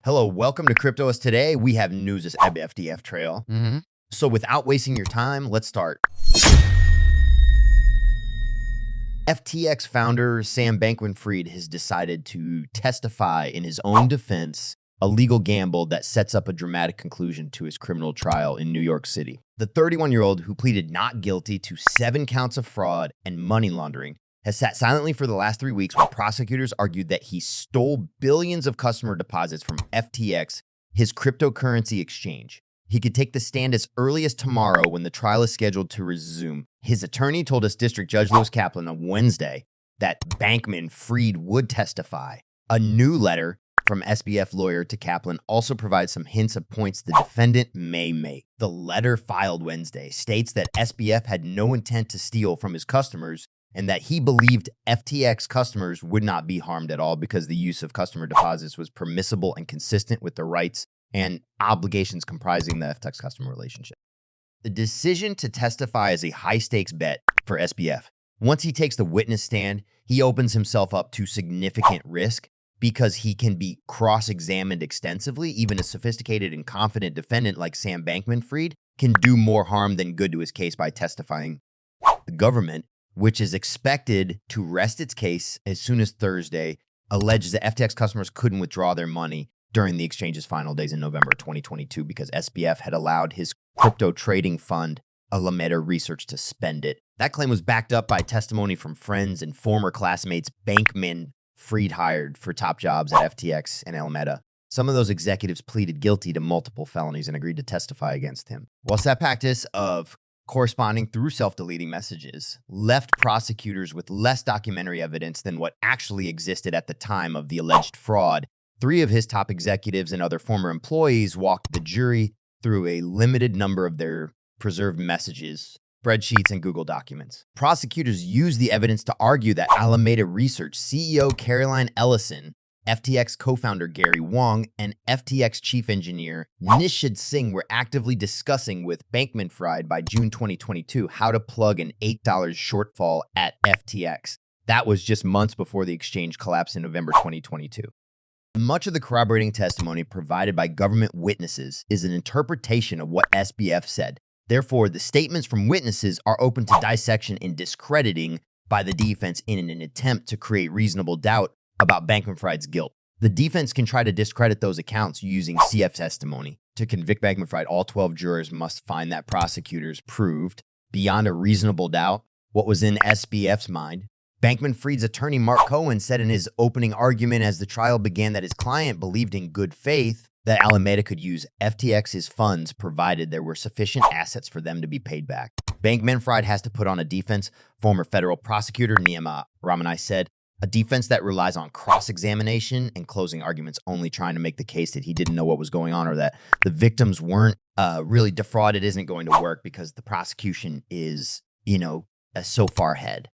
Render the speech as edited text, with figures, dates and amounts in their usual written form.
Hello, welcome to Crypto Us Today. We have news this SBF trail. So without wasting your time, let's start. FTX founder Sam Bankman-Fried has decided to testify in his own defense, a legal gamble that sets up a dramatic conclusion to his criminal trial in New York City. The 31-year-old, who pleaded not guilty to 7 counts of fraud and money laundering, has sat silently for the last 3 weeks while prosecutors argued that he stole billions of customer deposits from FTX, his cryptocurrency exchange. He could take the stand as early as tomorrow when the trial is scheduled to resume. His attorney told us District Judge Lewis Kaplan on Wednesday that Bankman-Fried would testify. A new letter from SBF lawyer to Kaplan also provides some hints of points the defendant may make. The letter filed Wednesday states that SBF had no intent to steal from his customers and that he believed FTX customers would not be harmed at all because the use of customer deposits was permissible and consistent with the rights and obligations comprising the FTX customer relationship. The decision to testify is a high-stakes bet for SBF. Once he takes the witness stand, he opens himself up to significant risk because he can be cross-examined extensively. Even a sophisticated and confident defendant like Sam Bankman-Fried can do more harm than good to his case by testifying. The government, which is expected to rest its case as soon as Thursday, alleges that FTX customers couldn't withdraw their money during the exchange's final days in November 2022 because SBF had allowed his crypto trading fund, Alameda Research, to spend it. That claim was backed up by testimony from friends and former classmates Bankman-Fried hired for top jobs at FTX and Alameda. Some of those executives pleaded guilty to multiple felonies and agreed to testify against him. Whilst that practice of corresponding through self-deleting messages left prosecutors with less documentary evidence than what actually existed at the time of the alleged fraud, 3 of his top executives and other former employees walked the jury through a limited number of their preserved messages, spreadsheets, and Google documents. Prosecutors used the evidence to argue that Alameda Research CEO Caroline Ellison, FTX co-founder Gary Wang, and FTX chief engineer Nishad Singh were actively discussing with Bankman-Fried by June 2022 how to plug an $8 shortfall at FTX. That was just months before the exchange collapsed in November 2022. Much of the corroborating testimony provided by government witnesses is an interpretation of what SBF said. Therefore, the statements from witnesses are open to dissection and discrediting by the defense in an attempt to create reasonable doubt about Bankman-Fried's guilt. The defense can try to discredit those accounts using CF testimony. To convict Bankman-Fried, all 12 jurors must find that prosecutors proved, beyond a reasonable doubt, what was in SBF's mind. Bankman-Fried's attorney Mark Cohen said in his opening argument as the trial began that his client believed in good faith that Alameda could use FTX's funds provided there were sufficient assets for them to be paid back. Bankman-Fried has to put on a defense, former federal prosecutor Niyama Ramanai said, a defense that relies on cross-examination and closing arguments only trying to make the case that he didn't know what was going on or that the victims weren't really defrauded isn't going to work because the prosecution is, so far ahead.